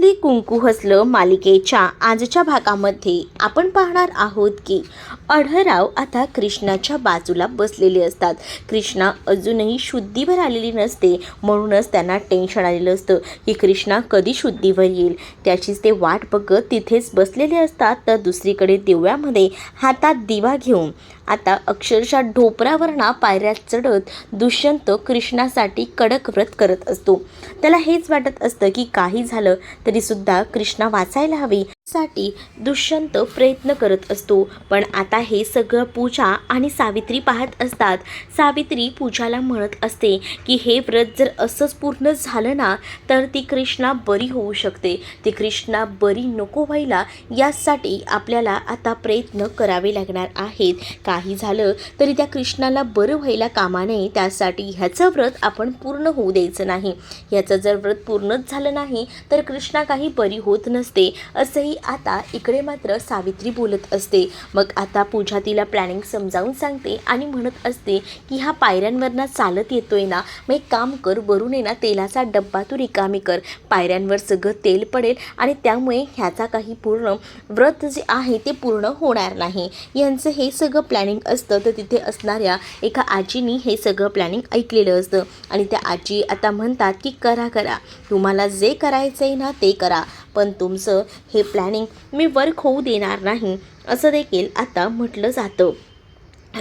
हसली कुंकू हसलं मालिकेच्या आजच्या भागामध्ये आपण पाहणार आहोत की अढळराव आता कृष्णाच्या बाजूला बसलेले असतात. कृष्णा अजूनही शुद्धीवर आलेली नसते, म्हणूनच त्यांना टेन्शन आलेलं असतं की कृष्णा कधी शुद्धीवर येईल. त्याचीच ते वाट बघत तिथेच बसलेले असतात. तर दुसरीकडे दिव्यामध्ये हातात दिवा घेऊन आता अक्षरशः ढोपरावरना पायऱ्या चढत दुष्यंत कृष्णासाठी कडक व्रत करत असतो. त्याला हेच वाटत असतं की काही झालं तरीसुद्धा कृष्णा वाचायला हवी साठी दुष्यंत प्रयत्न करत असतो. पण आता हे सगळं पूजा आणि सावित्री पाहत असतात. सावित्री पूजाला म्हणत असते की हे व्रत जर असंच पूर्ण झालं ना तर ती कृष्णा बरी होऊ शकते. ती कृष्णा बरी नको व्हायला यासाठी आपल्याला आता प्रयत्न करावे लागणार आहेत. काही झालं तरी त्या कृष्णाला बरं व्हायला कामा नये, त्यासाठी ह्याचं व्रत आपण पूर्ण होऊ द्यायचं नाही. ह्याचं जर व्रत पूर्णच झालं नाही तर कृष्णा काही बरी होत नसते, असंही आता इकडे मात्र सावित्री बोलत असते. मग आता पूजा तिला प्लॅनिंग समजावून सांगते आणि म्हणत असते की हा पायऱ्यांवरनं चालत येतोय ना, मग एक काम कर, वरून आहे ना तेलाचा डब्बा तू रिकामी कर, पायऱ्यांवर सगळं तेल पडेल आणि त्यामुळे ह्याचा काही पूर्ण व्रत जे आहे ते पूर्ण होणार नाही. यांचं हे सगळं प्लॅनिंग असतं. तर तिथे असणाऱ्या एका आजीनी हे सगळं प्लॅनिंग ऐकलेलं असतं आणि त्या आजी आता म्हणतात की करा करा, तुम्हाला जे करायचं आहे ना ते करा, पण तुमचं हे प्लॅनिंग मी वर्क होऊ देणार नाही, असं देखील आता म्हटलं जातं.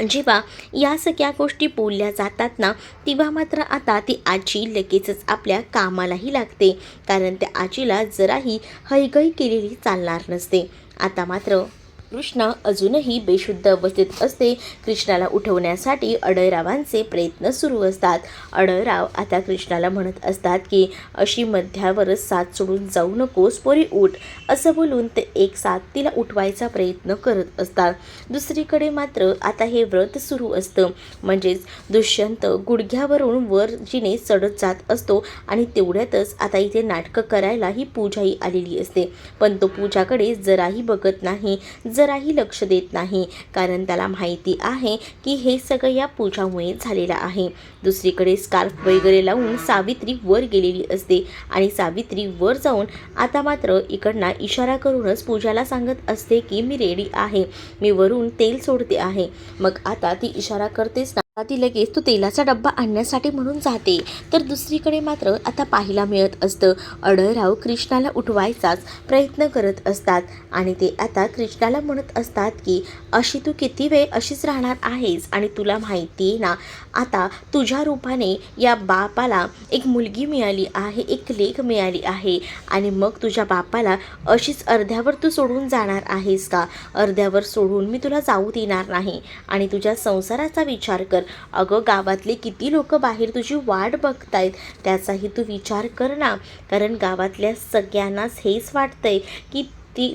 जेव्हा या सगळ्या गोष्टी बोलल्या जातात ना तेव्हा मात्र आता ती आजी लगेचच आपल्या कामालाही लागते, कारण त्या आजीला जराही हयगय केलेली चालणार नसते. आता मात्र कृष्णा अजूनही बेशुद्ध अवस्थेत असते. कृष्णाला उठवण्यासाठी अढळरावांचे प्रयत्न सुरू असतात. अढळराव आता कृष्णाला म्हणत असतात की अशी मध्यावरच साथ सोडून जाऊ नकोस, पोरी उठ, असं बोलून ते एक साथ तिला उठवायचा प्रयत्न करत असतात. दुसरीकडे मात्र आता हे व्रत सुरू असतं, म्हणजेच दुष्यंत गुडघ्यावरून वर जिने चढत जात असतो आणि तेवढ्यातच आता इथे नाटकं करायला ही पूजाही आलेली असते. पण तो पूजाकडे जराही बघत नाही, जराही लक्ष देत नाही, कारण त्याला माहिती आहे की हे सगळं या पूजामुळे झालेलं आहे. दुसरीकडे स्कार्फ वगैरे लावून सावित्री वर गेलेली असते आणि सावित्री वर जाऊन आता मात्र इकडनं इशारा करूनच पूजाला सांगत असते की मी रेडी आहे, मी वरून तेल सोडते आहे. मग आता ती इशारा करतेच ना, ती लगेच तो तेलाचा डब्बा आणण्यासाठी म्हणून जाते. तर दुसरीकडे मात्र आता पाहायला मिळत असतं अढळराव कृष्णाला उठवायचाच प्रयत्न करत असतात आणि ते आता कृष्णाला म्हणत असतात की अशी तू किती वेळ अशीच राहणार आहेस, आणि तुला माहिती आहे ना आता तुझ्या रूपाने या बापाला एक मुलगी मिळाली आहे, एक लेक मिळाली आहे, आणि मग तुझ्या बापाला अशीच अर्ध्यावर तू सोडून जाणार आहेस का? अर्ध्यावर सोडून मी तुला जाऊ देणार नाही, आणि तुझ्या संसाराचा विचार कर. अगं गावातले किती लोक बाहेर तुझी वाट बघतायत, त्याचाही तू विचार कर ना, कारण गावातल्या सगळ्यांनाच हेच वाटतंय की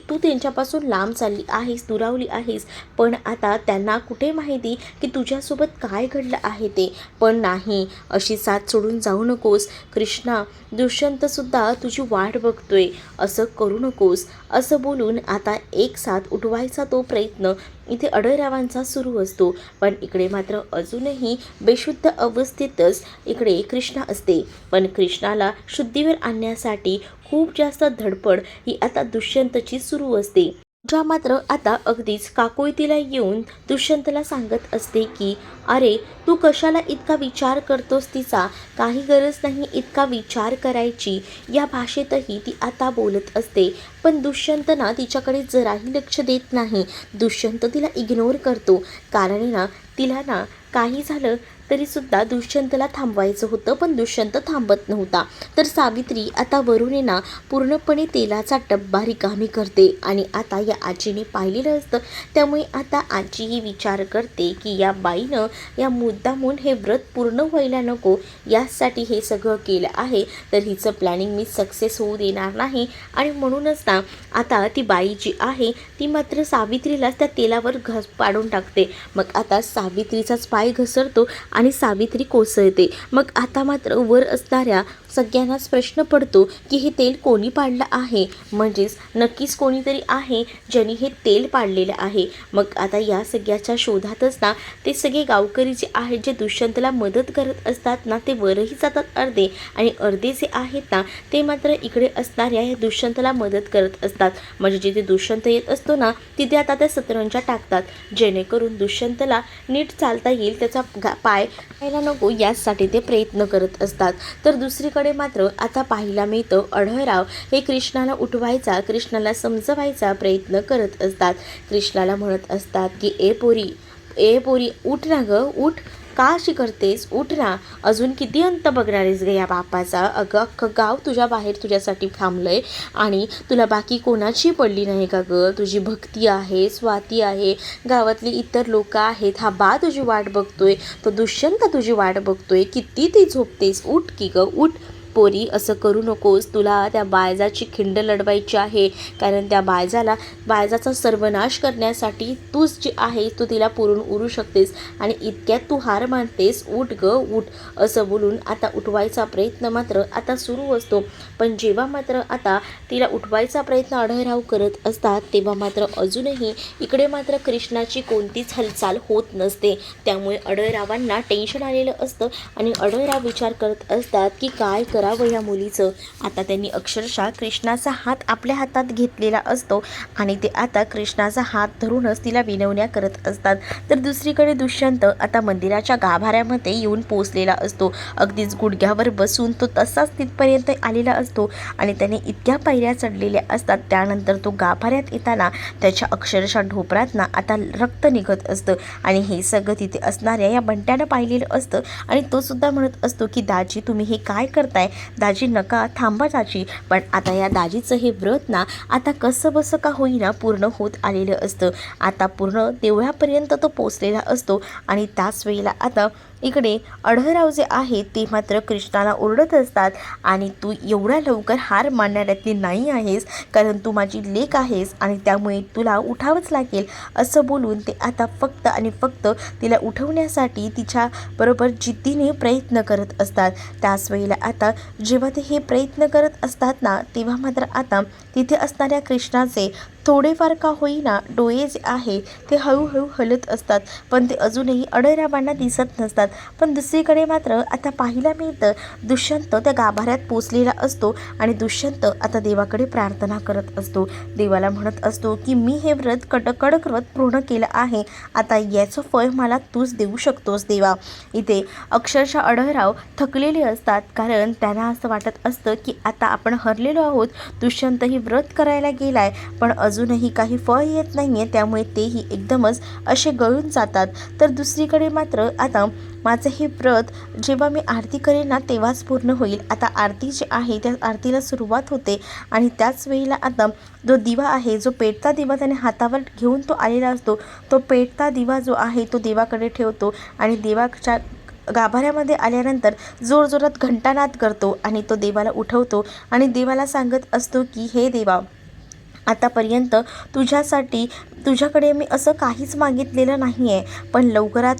तू त्यांच्यापासून लांब चालली आहेस, दुरावली आहेस. पण आता त्यांना कुठे माहिती की तुझ्यासोबत काय घडलं आहे ते. पण नाही, अशी साथ सोडून जाऊ नकोस कृष्णा, दुष्यंतसुद्धा तुझी वाट बघतोय, असं करू नकोस, असं बोलून आता एक साथ उठवायचा तो प्रयत्न इथे अढळरावांचा सुरू असतो. पण इकडे मात्र अजूनही बेशुद्ध अवस्थेतच इकडे कृष्णा असते. पण कृष्णाला शुद्धीवर आणण्यासाठी खूप जास्त धडपड ही आता दुष्यंतची सुरू असते. पूजा मात्र आता अगदीच काकुळतीला येऊन दुष्यंतला सांगत असते की अरे तू कशाला इतका विचार करतोस तिचा, काही गरज नाही इतका विचार करायची, या भाषेतही ती आता बोलत असते. पण दुष्यंत ना तिच्याकडे जराही लक्ष देत नाही. दुष्यंत तिला इग्नोर करतो, कारण ना तिला ना काही झालं तरीसुद्धा दुष्यंतला थांबवायचं होतं, पण दुष्यंत थांबत नव्हता. तर सावित्री आता वरून ना पूर्णपणे तेलाचा डब्बा रिकामी करते आणि आता या आजीने पाहिलेलं असतं, त्यामुळे आता आजीही विचार करते की या बाईनं या मुद्दामून हे व्रत पूर्ण व्हायला नको यासाठी हे सगळं केलं आहे, तर हिचं प्लॅनिंग मी सक्सेस होऊ देणार नाही, आणि म्हणूनच ना आता ती बाई जी आहे ती मात्र सावित्रीलाच त्या तेलावर पाडून टाकते. मग आता सावित्रीचाच पाय घसरतो आणि सावित्री कोसळते. मग आता मात्र वर असणाऱ्या सगळ्यांनाच प्रश्न पडतो की हे तेल कोणी पाडलं आहे, म्हणजेच नक्कीच कोणीतरी आहे ज्यांनी हे तेल पाडलेलं आहे. मग आता या सगळ्याच्या शोधातच ना ते सगळे गावकरी जे आहेत, जे दुष्यंतला मदत करत असतात ना, ते वरही जातात अर्धे, आणि अर्धे जे आहेत ना ते मात्र इकडे असणाऱ्या या दुष्यंतला मदत करत असतात. म्हणजे जिथे दुष्यंत येत असतो ना तिथे आता त्या सतरंजा टाकतात, जेणेकरून दुष्यंतला नीट चालता येईल, त्याचा पाय पाहायला नको यासाठी ते प्रयत्न करत असतात. तर दुसरीकडे मात्र आता पाहायला मिळतं अढळराव हे कृष्णाला उठवायचा, कृष्णाला समजवायचा प्रयत्न करत असतात. कृष्णाला म्हणत असतात की ए पोरी उठ ना गं, उठ, का अशी करतेस, उठ ना, अजून किती अंत बघणार आहेस ग या बापाचा, अगं अख्खं गाव तुझ्या बाहेर तुझ्यासाठी थांबलंय आणि तुला बाकी कोणाची पडली नाही का गं, तुझी भक्ती आहे, स्वाती आहे, गावातली इतर लोक आहेत, हा बा तुझी वाट बघतोय, तो दुष्यंत तुझी वाट बघतोय, किती ती झोपतेस, उठ की ग उठ. पोरी असं करू नकोस, तुला त्या बायजाची खिंड लढवायची आहे, कारण त्या बायजाचा सर्वनाश करण्यासाठी तूच जी आहे तू तिला पुरून उरू शकतेस आणि इतक्यात तू हार मानतेस, उठ ग उठ, असं बोलून आता उठवायचा प्रयत्न मात्र आता सुरू असतो. पण जेव्हा मात्र आता तिला उठवायचा प्रयत्न अढळराव करत असतात तेव्हा मात्र अजूनही इकडे मात्र कृष्णाची कोणतीच हालचाल होत नसते. त्यामुळे अढळरावांना टेन्शन आलेलं असतं आणि अढळराव विचार करत असतात की काय करावं या मुलीचं. आता त्यांनी अक्षरशः कृष्णाचा हात आपल्या हातात घेतलेला असतो आणि ते आता कृष्णाचा हात धरूनच तिला विनवण्या करत असतात. तर दुसरीकडे दुष्यंत आता मंदिराच्या गाभाऱ्यामध्ये येऊन पोचलेला असतो. अगदीच गुडघ्यावर बसून तो तसाच तिथपर्यंत आलेला असतो आणि त्याने इतक्या पायऱ्या चढलेल्या असतात. त्यानंतर तो गाभाऱ्यात येताना त्याच्या अक्षरशः ढोपरात ना आता रक्त निघत असतं आणि हे सगळं तिथे असणाऱ्या या बंट्यानं पाहिलेलं असतं आणि तो सुद्धा म्हणत असतो की दाजी तुम्ही हे काय करताय, दाजी नका, थांबा दाजी. पण आता या दाजीचं हे व्रत ना आता कसं बसं का होईना पूर्ण होत आलेलं असतं. आता पूर्ण देवळापर्यंत तो पोचलेला असतो आणि त्याच वेळेला आता इकडे अढळराव जे आहे ते मात्र कृष्णाला ओरडत असतात आणि तू एवढ्या लवकर हार मानणाऱ्यातली नाही आहेस, कारण तू माझी लेक आहेस आणि त्यामुळे तुला उठावंच लागेल, असं बोलून ते आता फक्त आणि फक्त तिला उठवण्यासाठी तिच्या बरोबर जिद्दीने प्रयत्न करत असतात. त्याच वेळेला आता जेव्हा ते हे प्रयत्न करत असतात ना तेव्हा मात्र आता तिथे असणाऱ्या कृष्णाचे थोडेफार का होईना डोळे जे आहे ते हळूहळू हलत असतात, पण ते अजूनही अढळरावांना दिसत नसतात. पण दुसरीकडे मात्र आता पाहायला मिळतं दुष्यंत त्या गाभाऱ्यात पोचलेला असतो आणि दुष्यंत आता देवाकडे प्रार्थना करत असतो. देवाला म्हणत असतो की मी हे व्रत कडक व्रत पूर्ण केलं आहे, आता याचं फळ मला तूच देऊ शकतोस देवा. इथे अक्षरशः अढळराव थकलेले असतात, कारण त्यांना असं वाटत असतं की आता आपण हरलेलो आहोत, दुष्यंत ही व्रत करायला गेलाय पण अजूनही काही फळ येत नाही आहे, त्यामुळे तेही एकदमच असे गळून जातात. तर दुसरीकडे मात्र आता माझं हे व्रत जेव्हा मी आरती करेन ना तेव्हाच पूर्ण होईल. आता आरती जी आहे त्या आरतीला सुरुवात होते आणि त्याच वेळेला आता जो दिवा आहे, जो पेटता दिवा त्याने हातावर घेऊन तो आलेला असतो, तो पेटता दिवा जो आहे तो देवाकडे ठेवतो आणि देवाच्या गाभाऱ्यामध्ये आल्यानंतर जोरजोरात घंटानाद करतो आणि तो देवाला उठवतो आणि देवाला सांगत असतो की हे देवा, आतापर्यंत तुझ्याकडे मी असं काहीच मागितलेलं नाही आहे, पण लवकरात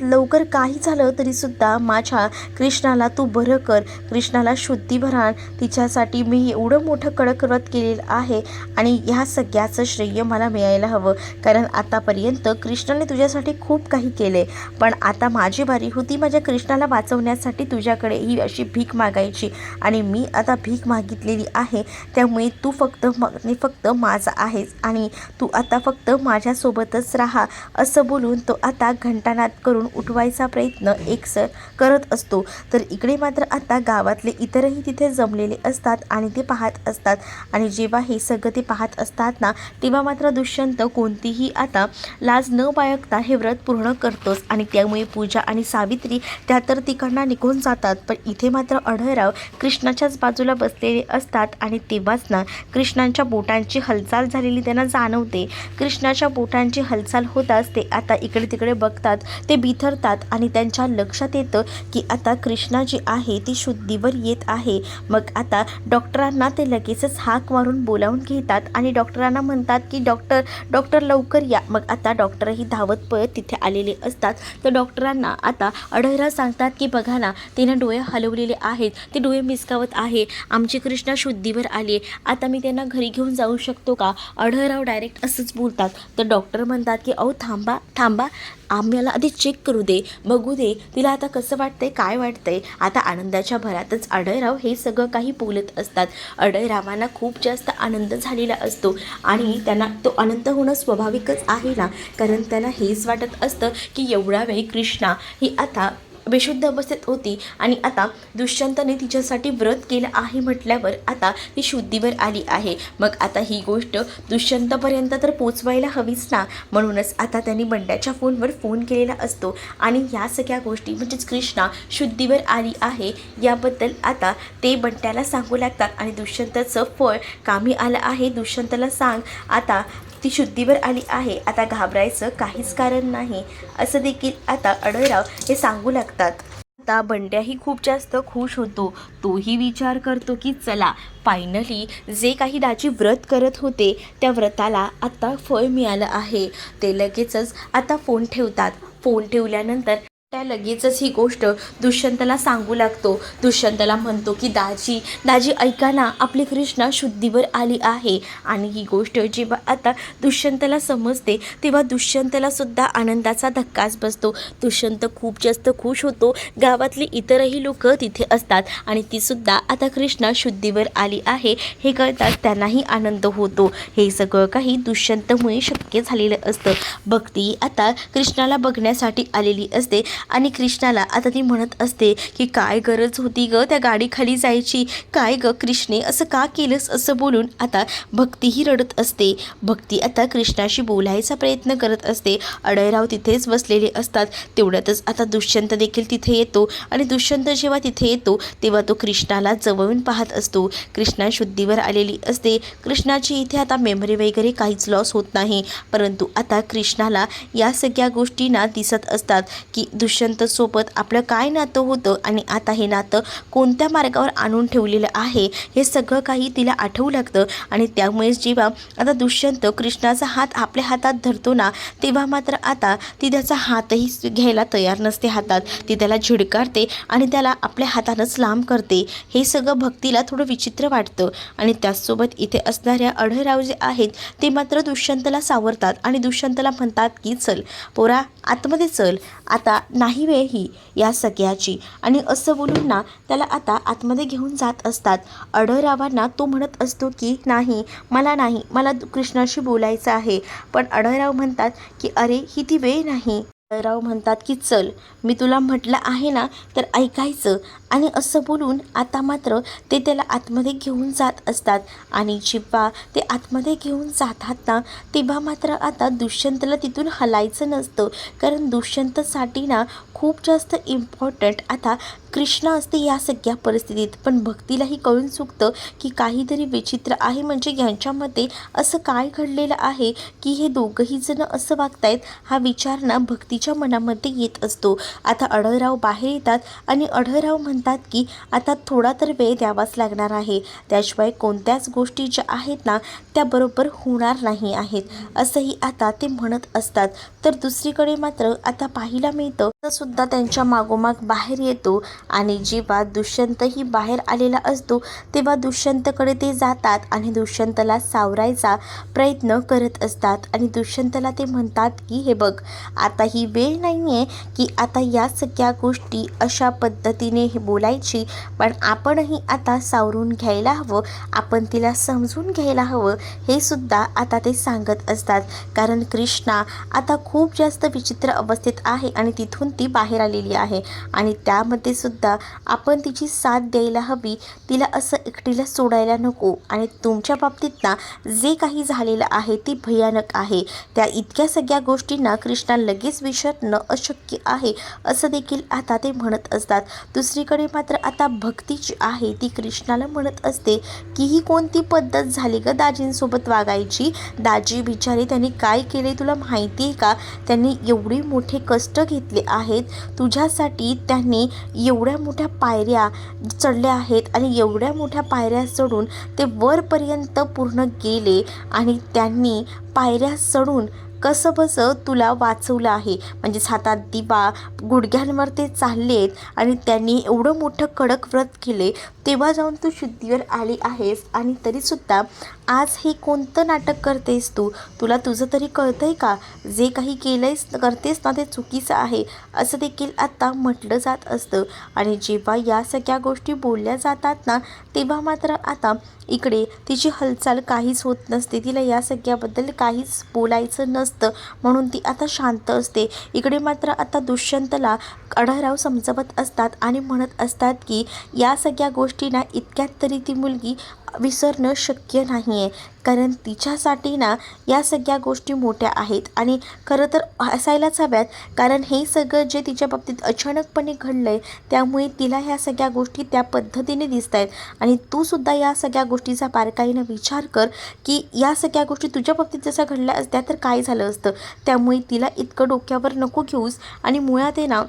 लवकर काही झालं तरीसुद्धा माझ्या कृष्णाला तू बरं कर, कृष्णाला शुद्धी भरान, तिच्यासाठी मी एवढं मोठं कडक व्रत केलेलं आहे आणि ह्या सगळ्याचं श्रेय मला मिळायला हवं, कारण आतापर्यंत कृष्णाने तुझ्यासाठी खूप काही केले, पण आता माझी बारी होती माझ्या कृष्णाला वाचवण्यासाठी तुझ्याकडे ही अशी भीक मागायची आणि मी आता भीक मागितलेली आहे, त्यामुळे तू फक्त माझा आहेस आणि तू आता फक्त माझ्यासोबतच राहा, असं बोलून तो आता घंटानाद करून उठवायचा प्रयत्न एकसर करत असतो. तर इकडे मात्र आता गावातले इतरही तिथे जमलेले असतात आणि ते पाहत असतात आणि जेव्हा हे सगळं ते पाहत असतात ना तेव्हा मात्र दुष्यंत कोणतीही आता लाज न बाळगता हे व्रत पूर्ण करतोच आणि त्यामुळे पूजा आणि सावित्री त्या तर तिकडनं निघून जातात. पण इथे मात्र अढळराव कृष्णाच्याच बाजूला बसलेले असतात आणि तेव्हाच ना कृष्ण कृष्णाच्या बोटांची हालचाल झालेली त्यांना जाणवते. कृष्णाच्या बोटांची हालचाल होताच ते आता इकडे तिकडे बघतात, ते बिथरतात आणि त्यांच्या लक्षात येतं की आता कृष्णा जी आहे ती शुद्धीवर येत आहे. मग आता डॉक्टरांना ते लगेचच हाक मारून बोलावून घेतात आणि डॉक्टरांना म्हणतात की डॉक्टर लवकर या. मग आता डॉक्टरही धावत पळत तिथे आलेले असतात. तर डॉक्टरांना आता अढळराव सांगतात की बघा ना, तिनं डोळे हलवलेले आहेत, ते डोळे मिसकावत आहे, आमची कृष्णा शुद्धीवर आली आहे, आता मी त्यांना घरी घेऊन जाऊ शकतो का? अढळराव डायरेक्ट असंच बोलतात. तर डॉक्टर म्हणतात की अहो थांबा, आम्हाला आधी चेक करू दे, बघू दे तिला आता कसं वाटतंय, काय वाटतंय. आता आनंदाच्या भरातच अढळराव हे सगळं काही बोलत असतात. अढळरावांना खूप जास्त आनंद झालेला असतो आणि त्यांना तो आनंद होणं स्वाभाविकच आहे ना, कारण त्यांना हेच वाटत असतं की एवढा वेळ कृष्णा ही आता बेशुद्ध अवस्थेत होती आणि आता दुष्यंतने तिच्यासाठी व्रत केलं आहे म्हटल्यावर आता ती शुद्धीवर आली आहे. मग आता ही गोष्ट दुष्यंतपर्यंत तर पोचवायला हवीच ना, म्हणूनच आता त्यांनी बंड्याच्या फोनवर फोन केलेला असतो आणि या सगळ्या गोष्टी म्हणजेच कृष्णा शुद्धीवर आली आहे याबद्दल आता ते बंड्याला सांगू लागतात आणि दुष्यंताचं फळ कामी आलं आहे. दुष्यंताला सांग आता ती शुद्धीवर आली आहे, आता घाबरायचं काहीच कारण नाही, असं देखील आता अढळराव हे सांगू लागतात. आता बंड्याही खूप जास्त खुश होतो. तोही विचार करतो की चला फायनली जे काही दाजी व्रत करत होते त्या व्रताला आता फळ मिळालं आहे. ते लगेचच आता फोन ठेवतात. फोन ठेवल्यानंतर त्या लगेचच ही गोष्ट दुष्यंतला सांगू लागतो. दुष्यंतला म्हणतो की दाजी ऐका ना, आपली कृष्णा शुद्धीवर आली आहे. आणि ही गोष्ट जेव्हा आता दुष्यंतला समजते तेव्हा दुष्यंतला सुद्धा आनंदाचा धक्काच बसतो. दुष्यंत खूप जास्त खुश होतो. गावातली इतरही लोक तिथे असतात आणि ती सुद्धा आता कृष्णा शुद्धीवर आली आहे हे कळताच त्यांनाही आनंद होतो. हे सगळं काही दुष्यंतमुळे शक्य झालेलं असतं. भक्ती आता कृष्णाला बघण्यासाठी आलेली असते आणि कृष्णाला आता ती म्हणत असते की काय गरज होती ग त्या गाडीखाली जायची, काय ग कृष्णे असं का केलंस, असं बोलून आता भक्तीही रडत असते. भक्ती आता कृष्णाशी बोलायचा प्रयत्न करत असते. अढळराव तिथेच बसलेले असतात. तेवढ्यातच आता दुष्यंत देखील तिथे येतो आणि दुष्यंत जेव्हा तिथे येतो तेव्हा तो कृष्णाला जवळून पाहत असतो. कृष्णा शुद्धीवर आलेली असते. कृष्णाची इथे आता मेमरी वगैरे काहीच लॉस होत नाही, परंतु आता कृष्णाला या सगळ्या गोष्टींना दिसत असतात की दुष्यंतसोबत आपलं काय नातं होतं आणि आता हे नातं कोणत्या मार्गावर आणून ठेवलेलं आहे हे सगळं काही तिला आठवू लागतं. आणि त्यामुळेच जेव्हा आता दुष्यंत कृष्णाचा हात आपल्या हातात धरतो ना, तेव्हा मात्र आता ती त्याचा हातही घ्यायला तयार नसते हातात. ती त्याला झिडकारते आणि त्याला आपल्या हातानंच लांब करते. हे सगळं भक्तीला थोडं विचित्र वाटतं आणि त्याचसोबत इथे असणाऱ्या अढळराव जे आहेत ते मात्र दुष्यंतला सावरतात आणि दुष्यंतला म्हणतात की चल पोरा आतमध्ये चल, आता नाही वेळ ही या सगळ्याची. आणि असं बोलून ना त्याला आता आतमध्ये घेऊन जात असतात. अढळरावांना तो म्हणत असतो की मला कृष्णाशी बोलायचं आहे. पण अढळराव म्हणतात की अरे ही ती वेळ नाही. अढळराव म्हणतात की चल, मी तुला म्हटलं आहे ना तर ऐकायचं. आणि असं बोलून आता मात्र ते त्याला आतमध्ये घेऊन जात असतात. आणि जेव्हा ते आतमध्ये घेऊन जातात ना तेव्हा मात्र आता दुष्यंतला तिथून हलायचं नसतं, कारण दुष्यंतसाठी ना खूप जास्त इम्पॉर्टंट आता कृष्णा असते या सगळ्या परिस्थितीत. पण भक्तीलाही कळून चुकतं की काहीतरी विचित्र आहे, म्हणजे यांच्यामध्ये असं काय घडलेलं आहे की हे दोघंही जण असं वागतायत. हा विचार ना भक्तीच्या मनामध्ये येत असतो. आता अढळराव बाहेर येतात आणि अढळराव म्हणतात की आता थोडा तर वेळ द्यावाच लागणार आहे, त्याशिवाय कोणत्याच गोष्टी ज्या आहेत ना त्या बरोबर होणार नाही आहेत, असंही आता ते म्हणत असतात. तर दुसरीकडे मात्र आता पाहायला मिळतं सुद्धा त्यांच्या मागोमाग बाहेर येतो आणि जेव्हा दुष्यंतही बाहेर आलेला असतो तेव्हा दुष्यंतकडे ते जातात आणि दुष्यंतला सावरायचा प्रयत्न करत असतात. आणि दुष्यंतला ते म्हणतात की हे बघ, आता ही वेळ नाही आहे की आता या सगळ्या गोष्टी अशा पद्धतीने बोलायची, पण आपणही आता सावरून घ्यायला हवं, आपण तिला समजून घ्यायला हवं, हे सुद्धा आता ते सांगत असतात. कारण कृष्णा आता खूप जास्त विचित्र अवस्थेत आहे आणि तिथून घेऊन ती बाहेर आलेली आहे आणि त्यामध्ये सुद्धा आपण तिची साथ द्यायला हवी, तिला असं एकटीला सोडायला नको. आणि तुमच्या बाबतीत ना जे काही झालेलं आहे ते भयानक आहे. त्या इतक्या सगळ्या गोष्टींना कृष्णा लगेच विसरणं अशक्य आहे असं देखील आता ते म्हणत असतात. दुसरीकडे मात्र आता भक्ती जी आहे ती कृष्णाला म्हणत असते की ही कोणती पद्धत झाली ग दाजींसोबत वागायची. दाजी बिचारे त्यांनी काय केले तुला माहिती आहे का? त्यांनी एवढे मोठे कष्ट घेतले आहेत तुझ्यासाठी, त्यांनी एवढ्या मोठ्या पायऱ्या चढल्या आहेत आणि एवढ्या मोठ्या पायऱ्या चढून ते वरपर्यंत पूर्ण गेले आणि त्यांनी पायऱ्या चढून कसं बसं तुला वाचवलं आहे. म्हणजेच हातात दिवा, गुडघ्यांवर ते चाललेत आणि त्यांनी एवढं मोठं कडक व्रत केले, तेव्हा जाऊन तू शुद्धीवर आली आहेस. आणि तरीसुद्धा आज हे कोणतं नाटक करतेस तू? तुला तुझं तरी कळतं आहे का? जे काही केलंयस करतेस ना ते चुकीचं आहे असं देखील आता म्हटलं जात असतं. आणि जेव्हा या सगळ्या गोष्टी बोलल्या जातात ना तेव्हा मात्र आता इकडे तिची हालचाल काहीच होत नसते. तिला या सगळ्याबद्दल काहीच बोलायचं नसतं म्हणून ती आता शांत असते. इकडे मात्र आता दुष्यंतला अढळराव समजवत असतात आणि म्हणत असतात की या सगळ्या गोष्टींना इतक्यात तरी ती मुलगी विसरणं शक्य नाही आहे, कारण तिच्यासाठी ना या सगळ्या गोष्टी मोठ्या आहेत आणि खरं तर असायलाच हव्यात. कारण हे सगळं जे तिच्या बाबतीत अचानकपणे घडलं आहे त्यामुळे तिला ह्या सगळ्या गोष्टी त्या पद्धतीने दिसत आहेत. आणि तूसुद्धा या सगळ्या गोष्टीचा बारकाईनं विचार कर की या सगळ्या गोष्टी तुझ्या बाबतीत जसं घडल्या असत्या तर काय झालं असतं. त्यामुळे तिला इतकं डोक्यावर नको घेऊस आणि मुळात आहे ना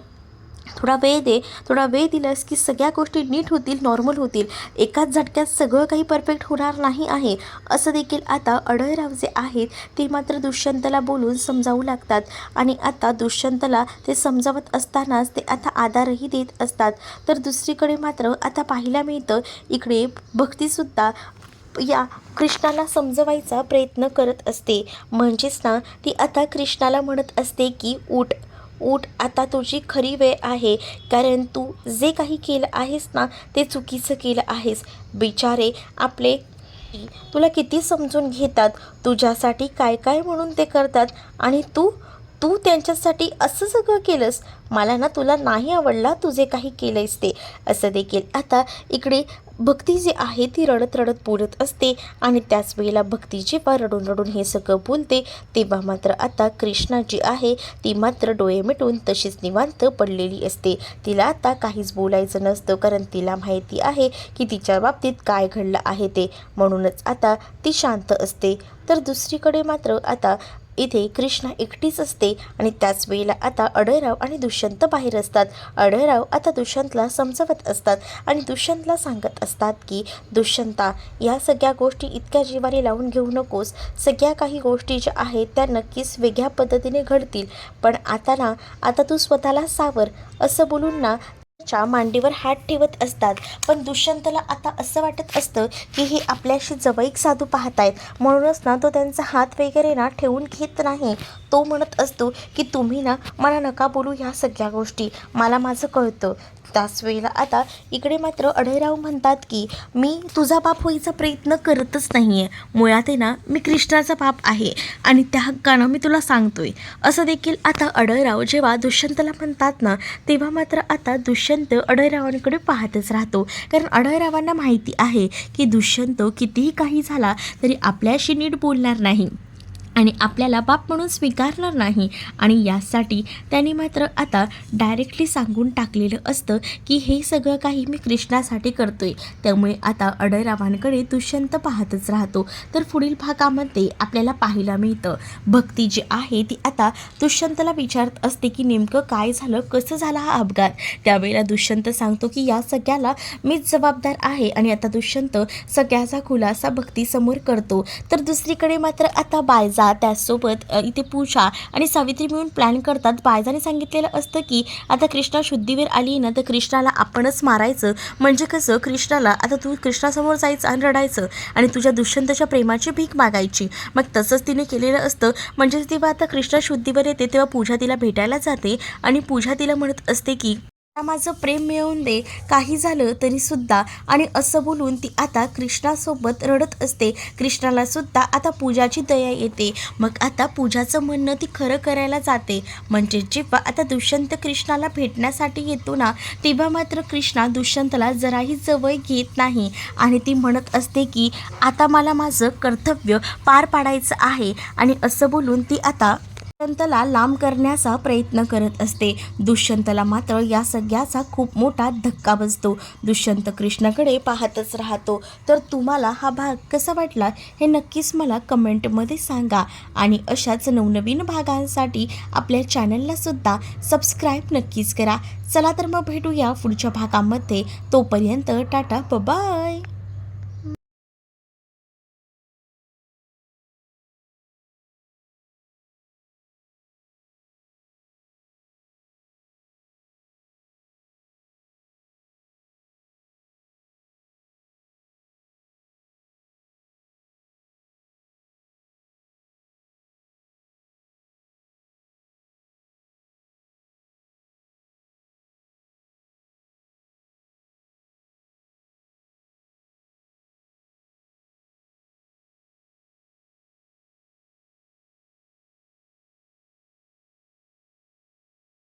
थोडा वेळ दे. थोडा वेळ दिलास की सगळ्या गोष्टी नीट होतील, नॉर्मल होतील. एकाच झटक्यात सगळं काही परफेक्ट होणार नाही आहे असं देखील आता अढळराव जे आहेत ते मात्र दुष्यंतला बोलून समजावू लागतात. आणि आता दुष्यंतला ते समजावत असतानाच ते आता आधारही देत असतात. तर दुसरीकडे मात्र आता पाहायला मिळतं इकडे भक्तीसुद्धा या कृष्णाला समजवायचा प्रयत्न करत असते. म्हणजेच ना ती आता कृष्णाला म्हणत असते की उठ उठ, आता तुझी खरी वेळ आहे, कारण तू जे काही केलं आहेस ना ते चुकीचं केलं आहेस. बिचारे आपले तुला किती समजून घेतात, तुझ्यासाठी काय काय म्हणून ते करतात आणि तू तू त्यांच्यासाठी असं सगळं केलंस. मला ना तुला नाही आवडला तू जे काही केलंयस ते असं देखील आता इकडे भक्ती जी आहे ती रडत रडत बोलत असते. आणि त्याच वेळेला भक्ती जेव्हा रडून रडून हे सगळं बोलते तेव्हा मात्र आता कृष्णा जी आहे ती मात्र डोळे मिटून तशीच निवांत पडलेली असते. तिला आता काहीच बोलायचं नसतं, कारण तिला माहिती आहे की तिच्या बाबतीत काय घडलं आहे ते, म्हणूनच आता ती शांत असते. तर दुसरीकडे मात्र आता इथे कृष्णा एकटीच असते आणि त्याच वेळेला आता अढळराव आणि दुष्यंत बाहेर असतात. अढळराव आता दुष्यंतला समजवत असतात आणि दुष्यंतला सांगत असतात की दुष्यंता, या सगळ्या गोष्टी इतक्या जिव्हारी लावून घेऊ नकोस. सगळ्या काही गोष्टी ज्या आहेत त्या नक्कीच वेगळ्या पद्धतीने घडतील, पण आता तू स्वतःला सावर असं बोलून ना च्या मांडीवर हात ठेवत असतात. पण दुष्यंतला आता असं वाटत असतं की हे आपल्याशी जवळीक साधू पाहत आहेत, म्हणूनच ना तो त्यांचा हात वगैरे ना ठेवून घेत नाही. तो म्हणत असतो की तुम्ही ना मला नका बोलू ह्या सगळ्या गोष्टी, मला माझं कळतं. त्याच वेळेला आता इकडे मात्र अढळराव म्हणतात की मी तुझा बाप व्हायचा प्रयत्न करतच नाही आहे, मुळात आहे ना मी कृष्णाचा बाप आहे आणि त्या हक्कानं मी तुला सांगतोय असं देखील आता अढळराव जेव्हा दुष्यंतला म्हणतात ना तेव्हा मात्र आता दुष्यंत अढळरावांकडे पाहतच राहतो. कारण अढळरावांना माहिती आहे की दुष्यंत कितीही काही झाला तरी आपल्याशी नीट बोलणार नाही आणि आपल्याला बाप म्हणून स्वीकारणार नाही. आणि यासाठी त्यांनी मात्र आता डायरेक्टली सांगून टाकलेलं असतं की हे सगळं काही मी कृष्णासाठी करतोय. त्यामुळे आता अढळरावांकडे दुष्यंत पाहतच राहतो. तर पुढील भागामध्ये आपल्याला पाहायला मिळतं भक्ती जी आहे ती आता दुष्यंतला विचारत असते की नेमकं काय झालं, कसं झाला हा अपघात. त्यावेळेला दुष्यंत सांगतो की या सगळ्याला मीच जबाबदार आहे आणि आता दुष्यंत सगळ्याचा खुलासा भक्तीसमोर करतो. तर दुसरीकडे मात्र आता बायजा त्याचसोबत इथे पूजा आणि सावित्री मिळून प्लॅन करतात. बायजाने सांगितलेलं असतं की आता कृष्णा शुद्धीवर आली ना तर कृष्णाला आपणच मारायचं, म्हणजे कसं कृष्णाला आता तू कृष्णासमोर जायचं आणि रडायचं आणि तुझ्या दुष्यंतच्या प्रेमाची भीक मागायची. मग तसंच तिने केलेलं असतं. म्हणजेच तेव्हा आता कृष्णा शुद्धीवर येते तेव्हा पूजा तिला भेटायला जाते आणि पूजा तिला म्हणत असते की माझं प्रेम मिळवून दे, काही झालं तरी सुद्धा. आणि असं बोलून ती आता कृष्णासोबत रडत असते. कृष्णाला सुद्धा आता पूजाची दया येते. मग आता पूजाचं म्हणणं ती खरं करायला जाते. म्हणजे जेव्हा आता दुष्यंत कृष्णाला भेटण्यासाठी येतो ना, तेव्हा मात्र कृष्णा दुष्यंतला जराही जवळ घेत नाही आणि ती म्हणत असते की आता मला माझं कर्तव्य पार पाडायचं आहे. आणि असं बोलून ती आता दुष्यंतला लांब करण्याचा प्रयत्न करत असते. दुष्यंतला मात्र या सगळ्याचा खूप मोठा धक्का बसतो. दुष्यंत कृष्णाकडे पाहतच राहतो. तर तुम्हाला हा भाग कसा वाटला हे नक्कीच मला कमेंटमध्ये सांगा. आणि अशाच नवनवीन भागांसाठी आपल्या चॅनलला सुद्धा सबस्क्राईब नक्कीच करा. चला तर मग भेटूया पुढच्या भागामध्ये. तोपर्यंत टाटा बाय.